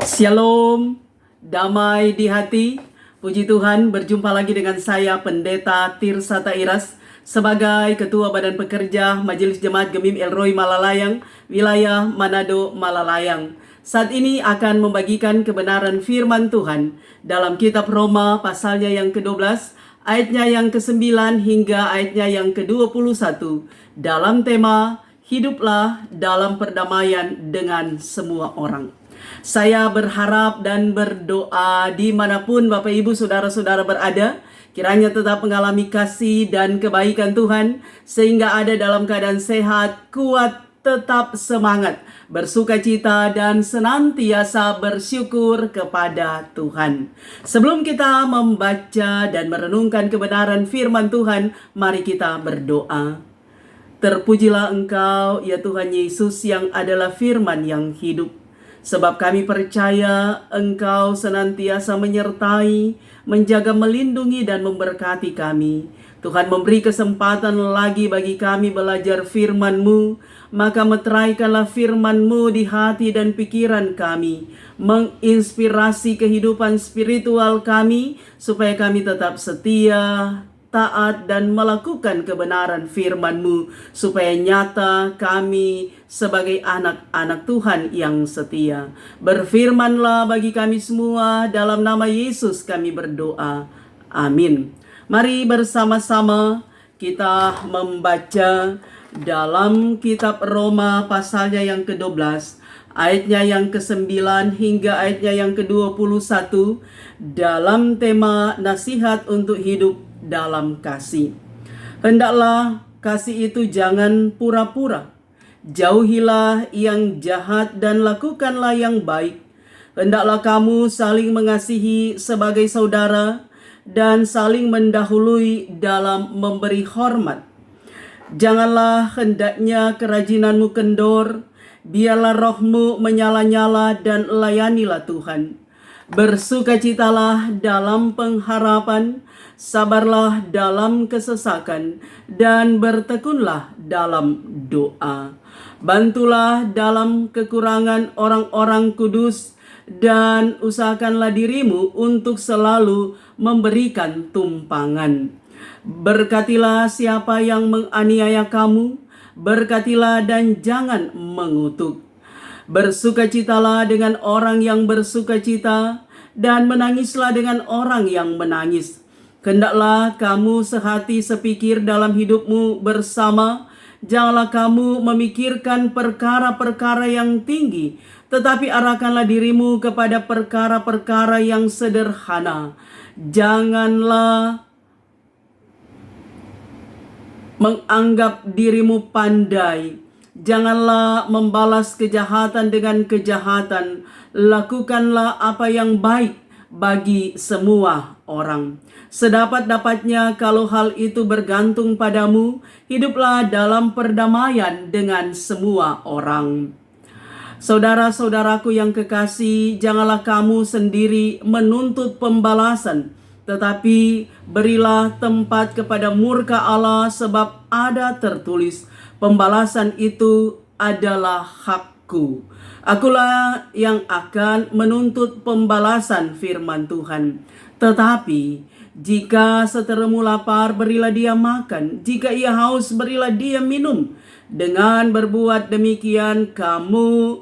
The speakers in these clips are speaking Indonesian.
Shalom, damai di hati. Puji Tuhan, berjumpa lagi dengan saya Pendeta Tirsa Tairas sebagai Ketua Badan Pekerja Majelis Jemaat Gemim El Roy Malalayang, wilayah Manado Malalayang. Saat ini akan membagikan kebenaran firman Tuhan dalam kitab Roma pasalnya yang ke-12, ayatnya yang ke-9 hingga ayatnya yang ke-21 dalam tema Hiduplah dalam perdamaian dengan semua orang. Saya berharap dan berdoa dimanapun Bapak Ibu Saudara-saudara berada, kiranya tetap mengalami kasih dan kebaikan Tuhan, sehingga ada dalam keadaan sehat, kuat, tetap semangat, bersukacita dan senantiasa bersyukur kepada Tuhan. Sebelum kita membaca dan merenungkan kebenaran firman Tuhan, mari kita berdoa. Terpujilah Engkau, ya Tuhan Yesus, yang adalah firman yang hidup. Sebab kami percaya Engkau senantiasa menyertai, menjaga, melindungi, dan memberkati kami. Tuhan memberi kesempatan lagi bagi kami belajar firman-Mu, maka meteraikanlah firman-Mu di hati dan pikiran kami, menginspirasi kehidupan spiritual kami, supaya kami tetap setia, taat, dan melakukan kebenaran firman-Mu, supaya nyata kami sebagai anak-anak Tuhan yang setia. Berfirmanlah bagi kami semua, dalam nama Yesus kami berdoa. Amin. Mari bersama-sama kita membaca dalam kitab Roma pasalnya yang ke-12, ayatnya yang ke-9 hingga ayatnya yang ke-21 dalam tema nasihat untuk hidup dalam kasih. Hendaklah kasih itu jangan pura-pura. Jauhilah yang jahat dan lakukanlah yang baik. Hendaklah kamu saling mengasihi sebagai saudara dan saling mendahului dalam memberi hormat. Janganlah hendaknya kerajinanmu kendor, biarlah rohmu menyala-nyala dan layanilah Tuhan. Bersukacitalah dalam pengharapan, sabarlah dalam kesesakan, dan bertekunlah dalam doa. Bantulah dalam kekurangan orang-orang kudus, dan usahakanlah dirimu untuk selalu memberikan tumpangan. Berkatilah siapa yang menganiaya kamu, berkatilah dan jangan mengutuk. Bersukacitalah dengan orang yang bersukacita, dan menangislah dengan orang yang menangis. Hendaklah kamu sehati sepikir dalam hidupmu bersama. Janganlah kamu memikirkan perkara-perkara yang tinggi, tetapi arahkanlah dirimu kepada perkara-perkara yang sederhana. Janganlah menganggap dirimu pandai. Janganlah membalas kejahatan dengan kejahatan. Lakukanlah apa yang baik bagi semua orang. Sedapat-dapatnya kalau hal itu bergantung padamu, hiduplah dalam perdamaian dengan semua orang. Saudara-saudaraku yang kekasih, janganlah kamu sendiri menuntut pembalasan, tetapi berilah tempat kepada murka Allah, sebab ada tertulis, pembalasan itu adalah hakku. Akulah yang akan menuntut pembalasan, firman Tuhan. Tetapi jika seterumu lapar, berilah dia makan. Jika ia haus, berilah dia minum. Dengan berbuat demikian, kamu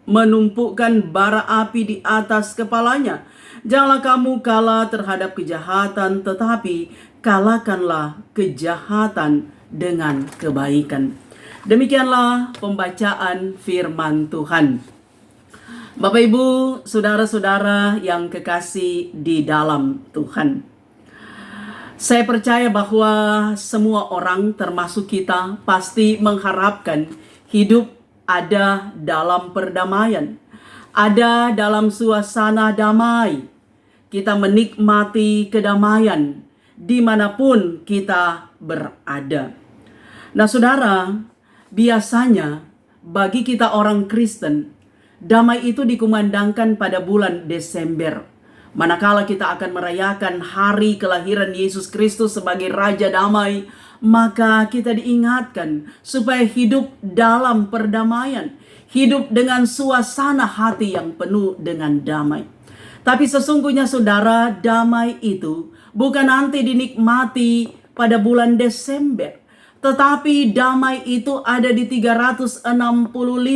menumpukkan bara api di atas kepalanya. Janganlah kamu kalah terhadap kejahatan, tetapi kalahkanlah kejahatan dengan kebaikan. Demikianlah pembacaan firman Tuhan. Bapak Ibu, saudara-saudara yang kekasih di dalam Tuhan. Saya percaya bahwa semua orang termasuk kita pasti mengharapkan hidup ada dalam perdamaian, ada dalam suasana damai. Kita menikmati kedamaian dimanapun kita berada. Nah saudara, biasanya bagi kita orang Kristen, damai itu dikumandangkan pada bulan Desember, manakala kita akan merayakan hari kelahiran Yesus Kristus sebagai Raja Damai. Maka kita diingatkan supaya hidup dalam perdamaian, hidup dengan suasana hati yang penuh dengan damai. Tapi sesungguhnya saudara, damai itu bukan nanti dinikmati pada bulan Desember. Tetapi damai itu ada di 365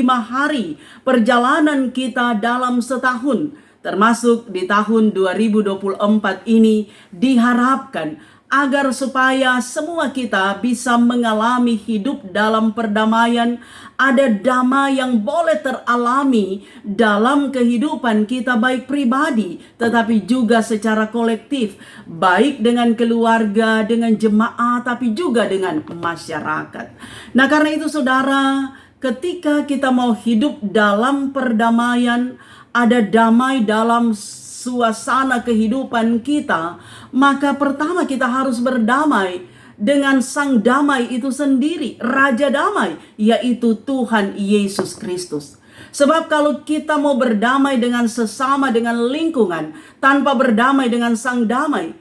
hari perjalanan kita dalam setahun. Termasuk di tahun 2024 ini diharapkan agar supaya semua kita bisa mengalami hidup dalam perdamaian. Ada damai yang boleh teralami dalam kehidupan kita, baik pribadi tetapi juga secara kolektif, baik dengan keluarga, dengan jemaat, tapi juga dengan masyarakat. Nah, karena itu saudara, ketika kita mau hidup dalam perdamaian, ada damai dalam suasana kehidupan kita, maka pertama kita harus berdamai dengan Sang Damai itu sendiri, Raja Damai, yaitu Tuhan Yesus Kristus. Sebab kalau kita mau berdamai dengan sesama, dengan lingkungan, tanpa berdamai dengan Sang Damai,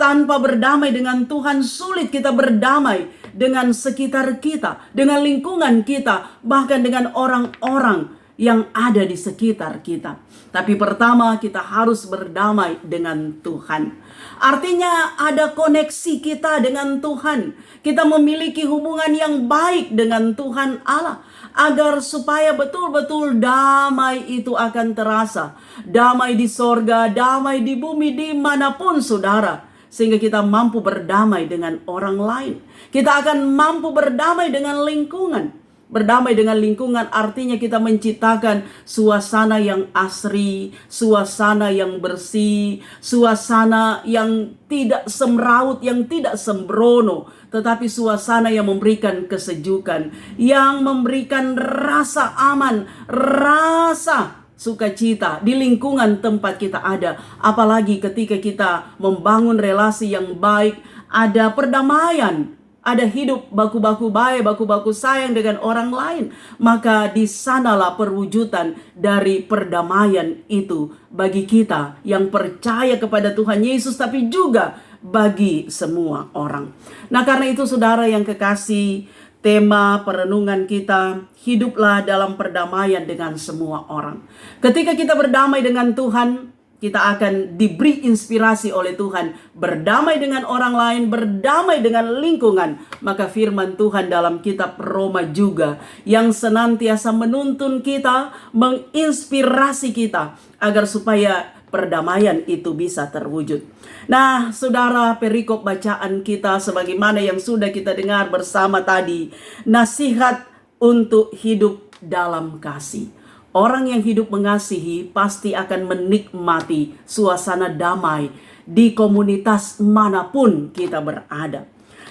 tanpa berdamai dengan Tuhan, sulit kita berdamai dengan sekitar kita, dengan lingkungan kita, bahkan dengan orang-orang yang ada di sekitar kita. Tapi pertama kita harus berdamai dengan Tuhan. Artinya ada koneksi kita dengan Tuhan. Kita memiliki hubungan yang baik dengan Tuhan Allah, agar supaya betul-betul damai itu akan terasa. Damai di sorga, damai di bumi, dimanapun saudara. Sehingga kita mampu berdamai dengan orang lain. Kita akan mampu berdamai dengan lingkungan. Berdamai dengan lingkungan artinya kita menciptakan suasana yang asri, suasana yang bersih, suasana yang tidak semrawut, yang tidak sembrono, tetapi suasana yang memberikan kesejukan, yang memberikan rasa aman, rasa sukacita di lingkungan tempat kita ada. Apalagi ketika kita membangun relasi yang baik, ada perdamaian, ada hidup baku-baku baik, baku-baku sayang dengan orang lain, maka di sanalah perwujudan dari perdamaian itu bagi kita yang percaya kepada Tuhan Yesus, tapi juga bagi semua orang. Nah, karena itu saudara yang kekasih, tema perenungan kita, hiduplah dalam perdamaian dengan semua orang. Ketika kita berdamai dengan Tuhan, kita akan diberi inspirasi oleh Tuhan, berdamai dengan orang lain, berdamai dengan lingkungan. Maka firman Tuhan dalam kitab Roma juga yang senantiasa menuntun kita, menginspirasi kita agar supaya perdamaian itu bisa terwujud. Nah, saudara, perikop bacaan kita sebagaimana yang sudah kita dengar bersama tadi, nasihat untuk hidup dalam kasih. Orang yang hidup mengasihi pasti akan menikmati suasana damai di komunitas manapun kita berada.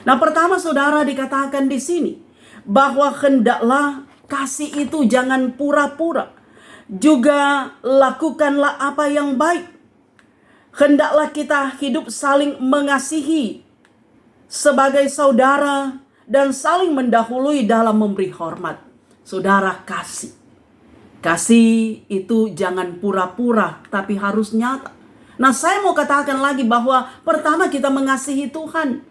Nah, pertama saudara dikatakan di sini bahwa hendaklah kasih itu jangan pura-pura. Juga lakukanlah apa yang baik. Hendaklah kita hidup saling mengasihi sebagai saudara dan saling mendahului dalam memberi hormat. Saudara, kasih. Kasih itu jangan pura-pura, tapi harus nyata. Nah, saya mau katakan lagi bahwa pertama kita mengasihi Tuhan.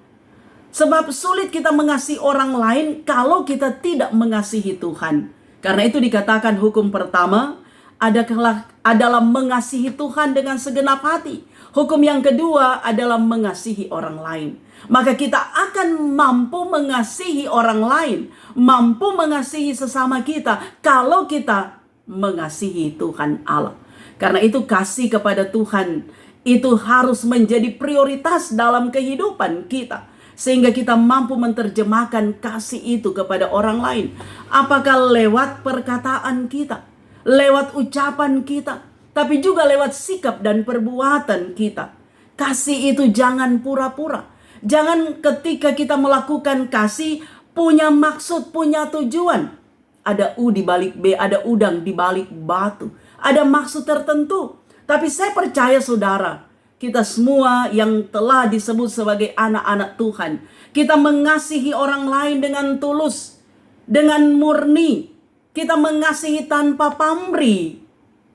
Sebab sulit kita mengasihi orang lain kalau kita tidak mengasihi Tuhan. Karena itu dikatakan hukum pertama adalah mengasihi Tuhan dengan segenap hati. Hukum yang kedua adalah mengasihi orang lain. Maka kita akan mampu mengasihi orang lain, mampu mengasihi sesama kita kalau kita mengasihi Tuhan Allah. Karena itu kasih kepada Tuhan itu harus menjadi prioritas dalam kehidupan kita, sehingga kita mampu menerjemahkan kasih itu kepada orang lain. Apakah lewat perkataan kita, lewat ucapan kita, tapi juga lewat sikap dan perbuatan kita. Kasih itu jangan pura-pura. Jangan ketika kita melakukan kasih punya maksud, punya tujuan. Ada U di balik B, ada udang di balik batu. Ada maksud tertentu. Tapi saya percaya saudara, kita semua yang telah disebut sebagai anak-anak Tuhan, kita mengasihi orang lain dengan tulus, dengan murni. Kita mengasihi tanpa pamrih.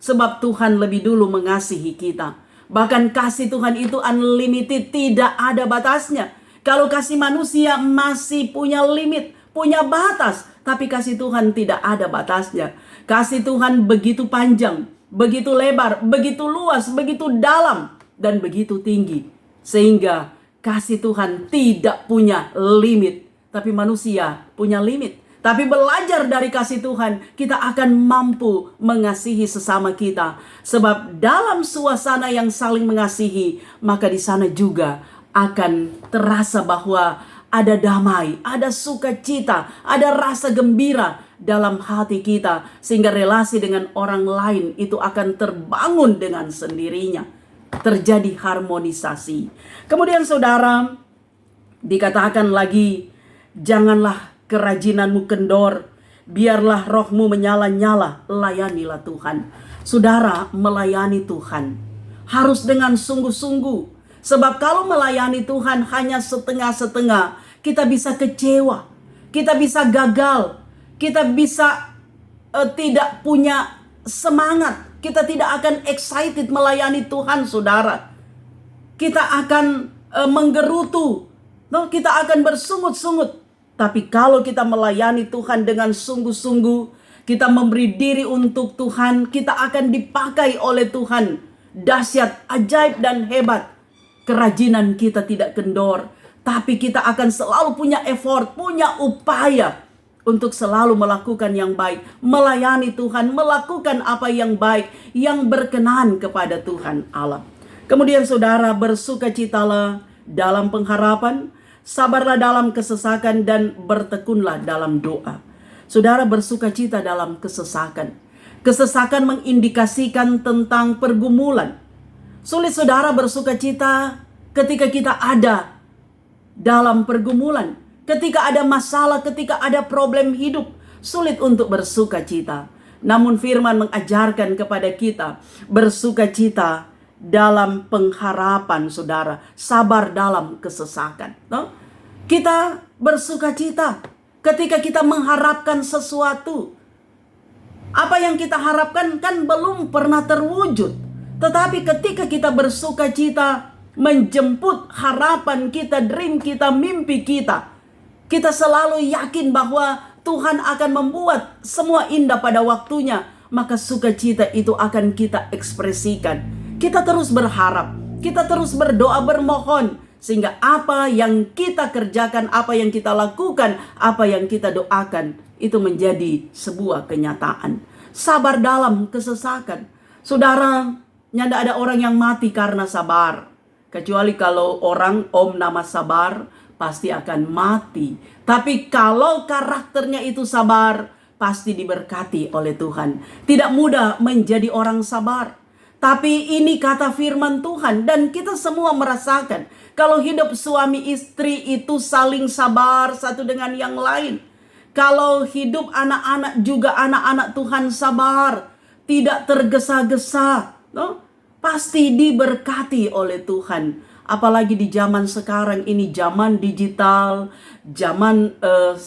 Sebab Tuhan lebih dulu mengasihi kita. Bahkan kasih Tuhan itu unlimited, tidak ada batasnya. Kalau kasih manusia masih punya limit, punya batas. Tapi kasih Tuhan tidak ada batasnya. Kasih Tuhan begitu panjang, begitu lebar, begitu luas, begitu dalam, dan begitu tinggi. Sehingga kasih Tuhan tidak punya limit. Tapi manusia punya limit. Tapi belajar dari kasih Tuhan, kita akan mampu mengasihi sesama kita. Sebab dalam suasana yang saling mengasihi, maka di sana juga akan terasa bahwa ada damai, ada sukacita, ada rasa gembira dalam hati kita. Sehingga relasi dengan orang lain itu akan terbangun dengan sendirinya. Terjadi harmonisasi. Kemudian saudara, dikatakan lagi, janganlah kerajinanmu kendor, biarlah rohmu menyala-nyala, layanilah Tuhan. Saudara, melayani Tuhan harus dengan sungguh-sungguh. Sebab kalau melayani Tuhan hanya setengah-setengah, kita bisa kecewa, kita bisa gagal, kita bisa tidak punya semangat, kita tidak akan excited melayani Tuhan, saudara. Kita akan menggerutu, kita akan bersungut-sungut. Tapi kalau kita melayani Tuhan dengan sungguh-sungguh, kita memberi diri untuk Tuhan, kita akan dipakai oleh Tuhan. Dahsyat, ajaib, dan hebat. Kerajinan kita tidak kendor, tapi kita akan selalu punya effort, punya upaya untuk selalu melakukan yang baik, melayani Tuhan, melakukan apa yang baik, yang berkenan kepada Tuhan Allah. Kemudian saudara, bersukacitalah dalam pengharapan, sabarlah dalam kesesakan, dan bertekunlah dalam doa. Saudara, bersukacita dalam kesesakan. Kesesakan mengindikasikan tentang pergumulan. Sulit saudara bersukacita ketika kita ada dalam pergumulan. Ketika ada masalah, ketika ada problem hidup, sulit untuk bersukacita. Namun firman mengajarkan kepada kita bersukacita dalam pengharapan, saudara. Sabar dalam kesesakan. Kita bersukacita ketika kita mengharapkan sesuatu. Apa yang kita harapkan kan belum pernah terwujud. Tetapi ketika kita bersukacita menjemput harapan kita, dream kita, mimpi kita, kita selalu yakin bahwa Tuhan akan membuat semua indah pada waktunya. Maka sukacita itu akan kita ekspresikan. Kita terus berharap, kita terus berdoa, bermohon. Sehingga apa yang kita kerjakan, apa yang kita lakukan, apa yang kita doakan, itu menjadi sebuah kenyataan. Sabar dalam kesesakan. Saudara, nyanda ada orang yang mati karena sabar. Kecuali kalau orang nama sabar, pasti akan mati. Tapi kalau karakternya itu sabar, pasti diberkati oleh Tuhan. Tidak mudah menjadi orang sabar. Tapi ini kata firman Tuhan, dan kita semua merasakan kalau hidup suami istri itu saling sabar satu dengan yang lain. Kalau hidup anak-anak juga anak-anak Tuhan sabar, tidak tergesa-gesa, pasti diberkati oleh Tuhan. Apalagi di zaman sekarang ini, zaman digital, zaman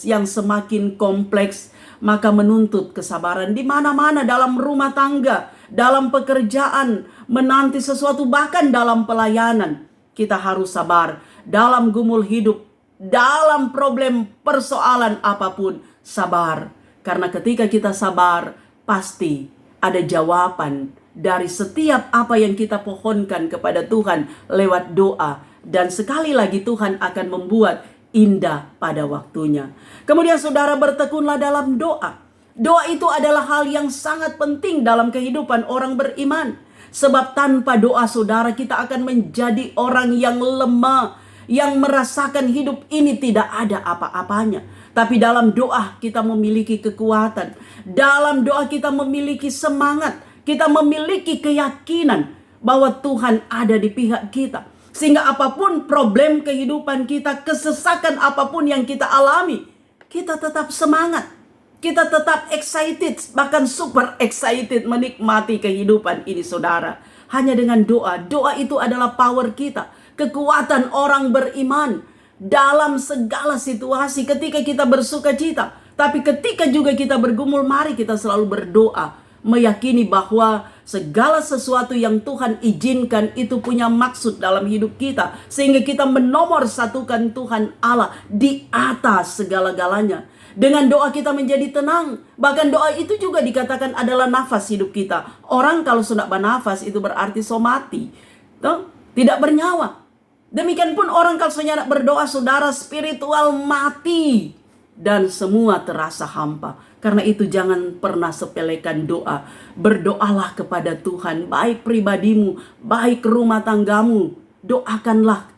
yang semakin kompleks, maka menuntut kesabaran di mana-mana, dalam rumah tangga, dalam pekerjaan, menanti sesuatu, bahkan dalam pelayanan. Kita harus sabar dalam gumul hidup, dalam problem persoalan apapun, sabar. Karena ketika kita sabar, pasti ada jawaban dari setiap apa yang kita pohonkan kepada Tuhan lewat doa. Dan sekali lagi Tuhan akan membuat indah pada waktunya. Kemudian saudara, bertekunlah dalam doa. Doa itu adalah hal yang sangat penting dalam kehidupan orang beriman. Sebab tanpa doa saudara, kita akan menjadi orang yang lemah, yang merasakan hidup ini tidak ada apa-apanya. Tapi dalam doa kita memiliki kekuatan. Dalam doa kita memiliki semangat. Kita memiliki keyakinan bahwa Tuhan ada di pihak kita. Sehingga apapun problem kehidupan kita, kesesakan apapun yang kita alami, kita tetap semangat. Kita tetap excited, bahkan super excited menikmati kehidupan ini saudara. Hanya dengan doa. Doa itu adalah power kita. Kekuatan orang beriman dalam segala situasi ketika kita bersukacita. Tapi ketika juga kita bergumul, mari kita selalu berdoa. Meyakini bahwa segala sesuatu yang Tuhan izinkan itu punya maksud dalam hidup kita. Sehingga kita menomorsatukan Tuhan Allah di atas segala-galanya. Dengan doa kita menjadi tenang. Bahkan doa itu juga dikatakan adalah nafas hidup kita. Orang kalau sudah bernafas itu berarti mati. Tidak bernyawa. Demikian pun orang kalau sudah berdoa, saudara, spiritual mati. Dan semua terasa hampa. Karena itu jangan pernah sepelekan doa. Berdoalah kepada Tuhan. Baik pribadimu, baik rumah tanggamu. Doakanlah.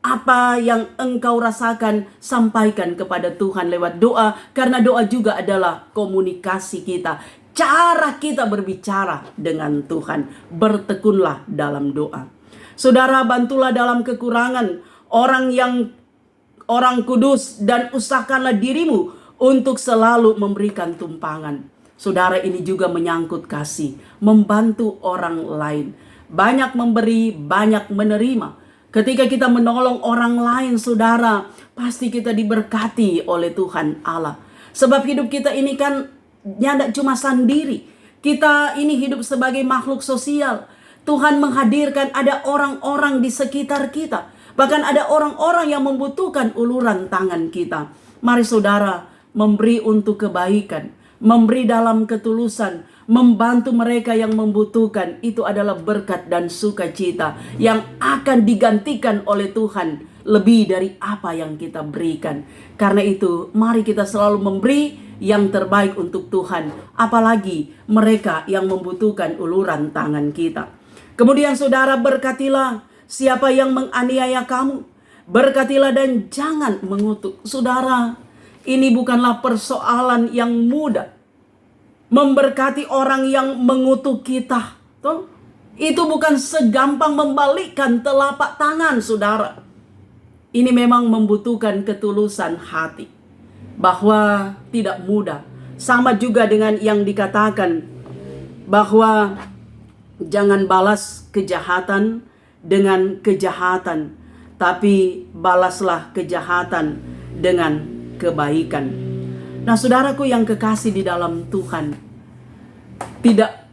Apa yang engkau rasakan, sampaikan kepada Tuhan lewat doa. Karena doa juga adalah komunikasi kita. Cara kita berbicara dengan Tuhan. Bertekunlah dalam doa. Saudara, bantulah dalam kekurangan orang kudus, dan usahakanlah dirimu untuk selalu memberikan tumpangan. Saudara, ini juga menyangkut kasih. Membantu orang lain. Banyak memberi, banyak menerima. Ketika kita menolong orang lain, saudara, pasti kita diberkati oleh Tuhan Allah. Sebab hidup kita ini kan tidak cuma sendiri. Kita ini hidup sebagai makhluk sosial. Tuhan menghadirkan ada orang-orang di sekitar kita. Bahkan ada orang-orang yang membutuhkan uluran tangan kita. Mari saudara, memberi untuk kebaikan. Memberi dalam ketulusan, membantu mereka yang membutuhkan, itu adalah berkat dan sukacita yang akan digantikan oleh Tuhan lebih dari apa yang kita berikan. Karena itu, mari kita selalu memberi yang terbaik untuk Tuhan, apalagi mereka yang membutuhkan uluran tangan kita. Kemudian saudara, berkatilah siapa yang menganiaya kamu. Berkatilah dan jangan mengutuk. Saudara, ini bukanlah persoalan yang mudah. Memberkati orang yang mengutuk kita. Itu bukan segampang membalikkan telapak tangan, saudara. Ini memang membutuhkan ketulusan hati. Bahwa tidak mudah. Sama juga dengan yang dikatakan bahwa jangan balas kejahatan dengan kejahatan, tapi balaslah kejahatan dengan kebaikan. Nah, saudaraku yang kekasih di dalam Tuhan, tidak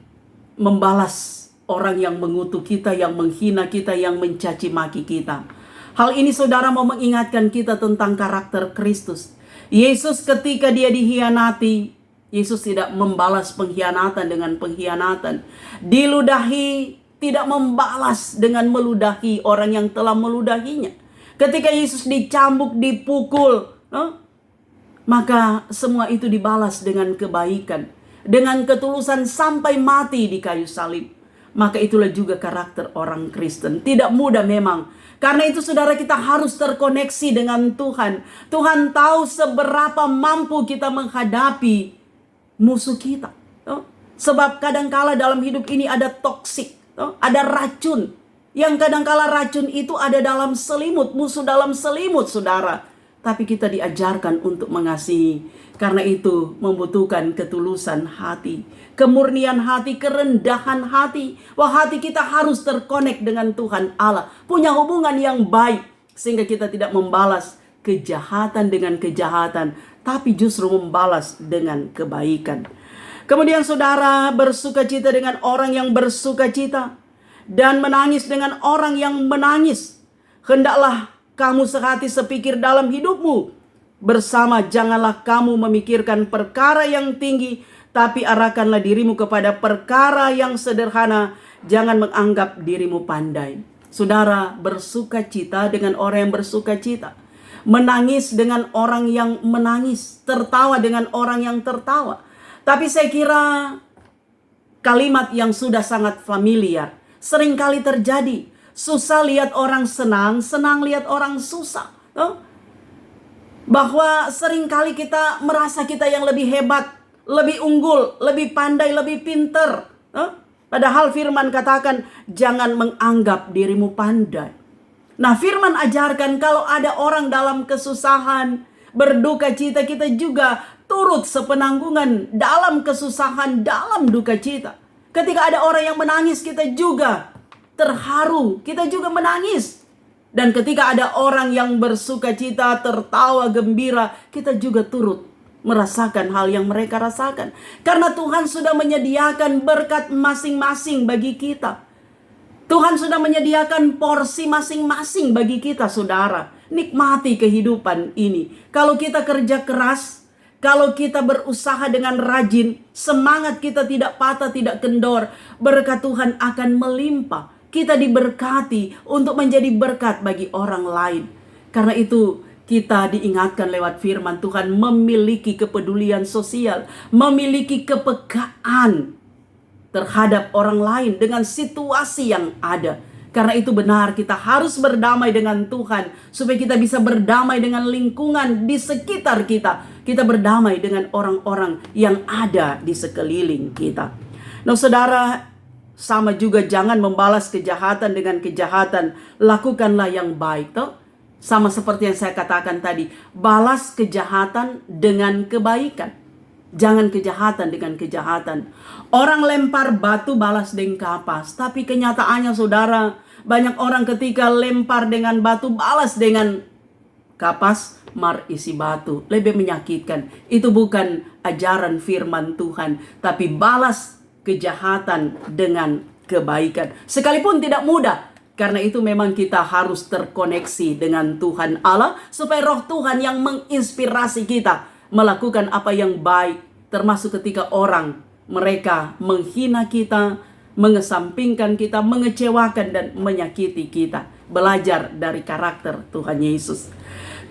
membalas orang yang mengutuk kita, yang menghina kita, yang mencaci maki kita. Hal ini saudara mau mengingatkan kita tentang karakter Kristus. Yesus ketika dia dihianati, Yesus tidak membalas pengkhianatan dengan pengkhianatan. Diludahi, tidak membalas dengan meludahi orang yang telah meludahinya. Ketika Yesus dicambuk, dipukul, maka semua itu dibalas dengan kebaikan, dengan ketulusan sampai mati di kayu salib. Maka itulah juga karakter orang Kristen. Tidak mudah memang. Karena itu saudara, kita harus terkoneksi dengan Tuhan. Tuhan tahu seberapa mampu kita menghadapi musuh kita. Sebab kadangkala dalam hidup ini ada toksik, ada racun. Yang kadangkala racun itu ada dalam selimut, musuh dalam selimut, saudara. Tapi kita diajarkan untuk mengasihi. Karena itu membutuhkan ketulusan hati, kemurnian hati, kerendahan hati. Wah, hati kita harus terkonek dengan Tuhan Allah. Punya hubungan yang baik. Sehingga kita tidak membalas kejahatan dengan kejahatan, tapi justru membalas dengan kebaikan. Kemudian saudara, bersukacita dengan orang yang bersukacita, dan menangis dengan orang yang menangis. Hendaklah kamu sehati sepikir dalam hidupmu. Bersama janganlah kamu memikirkan perkara yang tinggi, tapi arahkanlah dirimu kepada perkara yang sederhana. Jangan menganggap dirimu pandai. Saudara, bersukacita dengan orang yang bersukacita. Menangis dengan orang yang menangis. Tertawa dengan orang yang tertawa. Tapi saya kira kalimat yang sudah sangat familiar. Seringkali terjadi. Susah lihat orang senang, senang lihat orang susah. Bahwa seringkali kita merasa kita yang lebih hebat, lebih unggul, lebih pandai, lebih pinter. Padahal firman katakan, jangan menganggap dirimu pandai. Nah, firman ajarkan kalau ada orang dalam kesusahan, berduka cita, kita juga turut sepenanggungan dalam kesusahan, dalam duka cita. Ketika ada orang yang menangis, kita juga terharu, kita juga menangis. Dan ketika ada orang yang bersuka cita, tertawa, gembira, kita juga turut merasakan hal yang mereka rasakan. Karena Tuhan sudah menyediakan berkat masing-masing bagi kita. Tuhan sudah menyediakan porsi masing-masing bagi kita, saudara. Nikmati kehidupan ini. Kalau kita kerja keras, Kalau kita berusaha dengan rajin, semangat kita tidak patah, tidak kendor, berkat Tuhan akan melimpah. Kita diberkati untuk menjadi berkat bagi orang lain. Karena itu kita diingatkan lewat firman Tuhan memiliki kepedulian sosial, memiliki kepekaan terhadap orang lain dengan situasi yang ada. Karena itu benar kita harus berdamai dengan Tuhan supaya kita bisa berdamai dengan lingkungan di sekitar kita. Kita berdamai dengan orang-orang yang ada di sekeliling kita. Nah saudara, sama juga jangan membalas kejahatan dengan kejahatan. Lakukanlah yang baik. Toh? Sama seperti yang saya katakan tadi. Balas kejahatan dengan kebaikan. Jangan kejahatan dengan kejahatan. Orang lempar batu balas dengan kapas. Tapi kenyataannya saudara, banyak orang ketika lempar dengan batu balas dengan kapas, mar isi batu. Lebih menyakitkan. Itu bukan ajaran firman Tuhan. Tapi balas kejahatan dengan kebaikan. Sekalipun tidak mudah. Karena itu memang kita harus terkoneksi dengan Tuhan Allah. Supaya roh Tuhan yang menginspirasi kita melakukan apa yang baik, termasuk ketika mereka menghina kita, mengesampingkan kita, mengecewakan dan menyakiti kita. Belajar dari karakter Tuhan Yesus.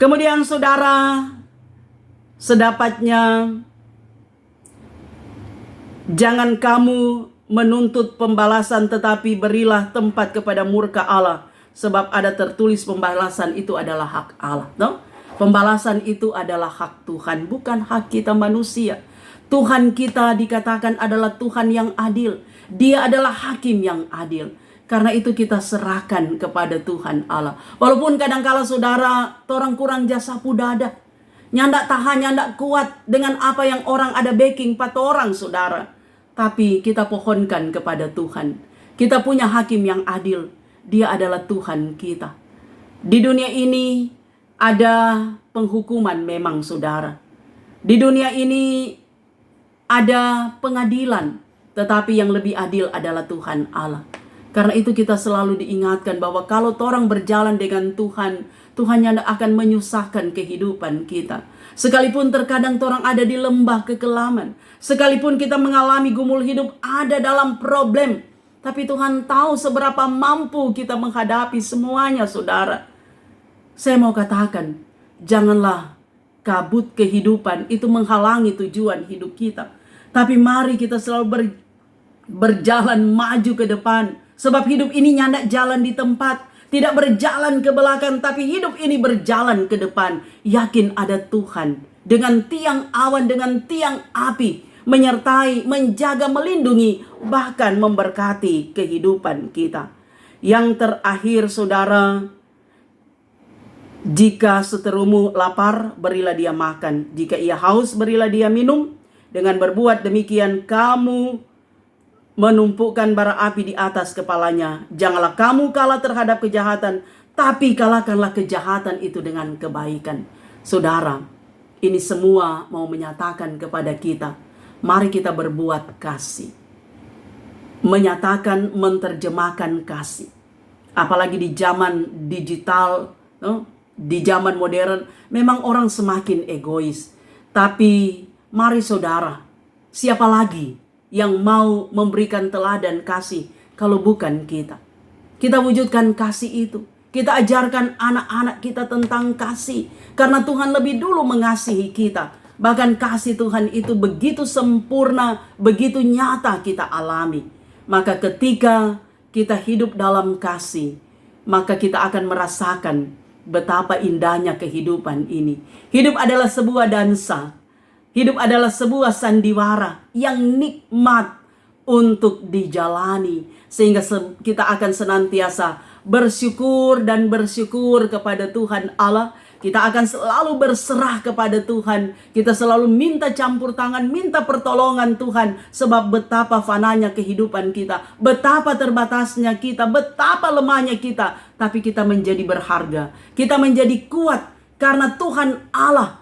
Kemudian saudara, sedapatnya jangan kamu menuntut pembalasan, tetapi berilah tempat kepada murka Allah. Sebab ada tertulis pembalasan itu adalah hak Allah. No? Pembalasan itu adalah hak Tuhan, bukan hak kita manusia. Tuhan kita dikatakan adalah Tuhan yang adil. Dia adalah hakim yang adil. Karena itu kita serahkan kepada Tuhan Allah. Walaupun kadang-kala saudara, orang kurang jasa pudada. Nyandak tahan, nyandak kuat dengan apa yang orang ada backing 4 orang saudara. Tapi kita pohonkan kepada Tuhan. Kita punya hakim yang adil. Dia adalah Tuhan kita. Di dunia ini ada penghukuman memang saudara. Di dunia ini ada pengadilan. Tetapi yang lebih adil adalah Tuhan Allah. Karena itu kita selalu diingatkan bahwa kalau orang berjalan dengan Tuhan, Tuhan yang akan menyusahkan kehidupan kita. Sekalipun terkadang orang ada di lembah kekelaman. Sekalipun kita mengalami gumul hidup, ada dalam problem. Tapi Tuhan tahu seberapa mampu kita menghadapi semuanya saudara. Saya mau katakan, janganlah kabut kehidupan itu menghalangi tujuan hidup kita. Tapi mari kita selalu berjalan maju ke depan. Sebab hidup ini nyandak jalan di tempat. Tidak berjalan ke belakang, tapi hidup ini berjalan ke depan. Yakin ada Tuhan. Dengan tiang awan, dengan tiang api. Menyertai, menjaga, melindungi. Bahkan memberkati kehidupan kita. Yang terakhir saudara, jika seterumu lapar, berilah dia makan. Jika ia haus, berilah dia minum. Dengan berbuat demikian, kamu menumpukkan bara api di atas kepalanya. Janganlah kamu kalah terhadap kejahatan, tapi kalahkanlah kejahatan itu dengan kebaikan. Saudara, ini semua mau menyatakan kepada kita, mari kita berbuat kasih. Menyatakan, menerjemahkan kasih. Apalagi di zaman digital, di zaman modern, memang orang semakin egois. Tapi mari saudara, siapa lagi yang mau memberikan teladan kasih kalau bukan kita? Kita wujudkan kasih itu. Kita ajarkan anak-anak kita tentang kasih. Karena Tuhan lebih dulu mengasihi kita. Bahkan kasih Tuhan itu begitu sempurna, begitu nyata kita alami. Maka ketika kita hidup dalam kasih, maka kita akan merasakan betapa indahnya kehidupan ini. Hidup adalah sebuah dansa. Hidup adalah sebuah sandiwara yang nikmat untuk dijalani. Sehingga kita akan senantiasa bersyukur dan bersyukur kepada Tuhan Allah. Kita akan selalu berserah kepada Tuhan. Kita selalu minta campur tangan, minta pertolongan Tuhan. Sebab betapa fananya kehidupan kita. Betapa terbatasnya kita, betapa lemahnya kita. Tapi kita menjadi berharga. Kita menjadi kuat karena Tuhan Allah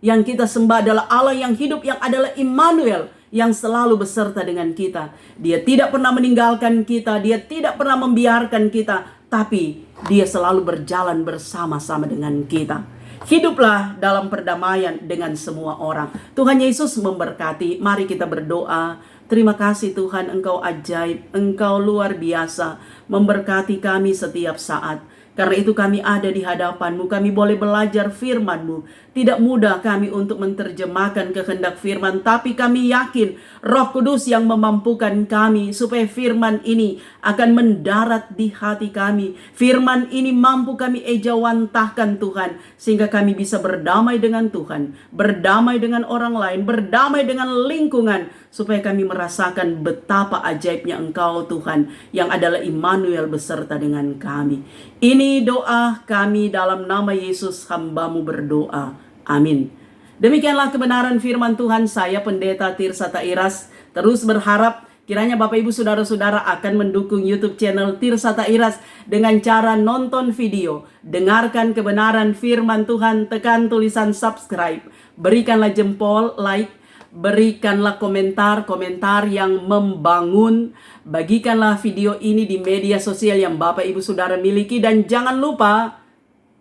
yang kita sembah adalah Allah yang hidup, yang adalah Immanuel, yang selalu beserta dengan kita. Dia tidak pernah meninggalkan kita, dia tidak pernah membiarkan kita, tapi dia selalu berjalan bersama-sama dengan kita. Hiduplah dalam perdamaian dengan semua orang. Tuhan Yesus memberkati. Mari kita berdoa. Terima kasih Tuhan, Engkau ajaib, Engkau luar biasa, memberkati kami setiap saat. Karena itu kami ada di hadapan-Mu, kami boleh belajar firman-Mu. Tidak mudah kami untuk menerjemahkan kehendak firman, tapi kami yakin Roh Kudus yang memampukan kami supaya firman ini akan mendarat di hati kami. Firman ini mampu kami ejawantahkan Tuhan, sehingga kami bisa berdamai dengan Tuhan, berdamai dengan orang lain, berdamai dengan lingkungan, supaya kami merasakan betapa ajaibnya Engkau Tuhan, yang adalah Immanuel beserta dengan kami. Ini doa kami dalam nama Yesus, hamba-Mu berdoa. Amin. Demikianlah kebenaran firman Tuhan. Saya Pendeta Tirsa Tairas terus berharap kiranya Bapak Ibu Saudara-saudara akan mendukung YouTube channel Tirsa Tairas dengan cara nonton video, dengarkan kebenaran firman Tuhan, tekan tulisan subscribe, berikanlah jempol, like, berikanlah komentar yang membangun, bagikanlah video ini di media sosial yang Bapak Ibu Saudara miliki, dan jangan lupa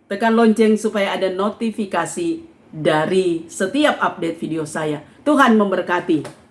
tekan lonceng supaya ada notifikasi dari setiap update video saya. Tuhan memberkati.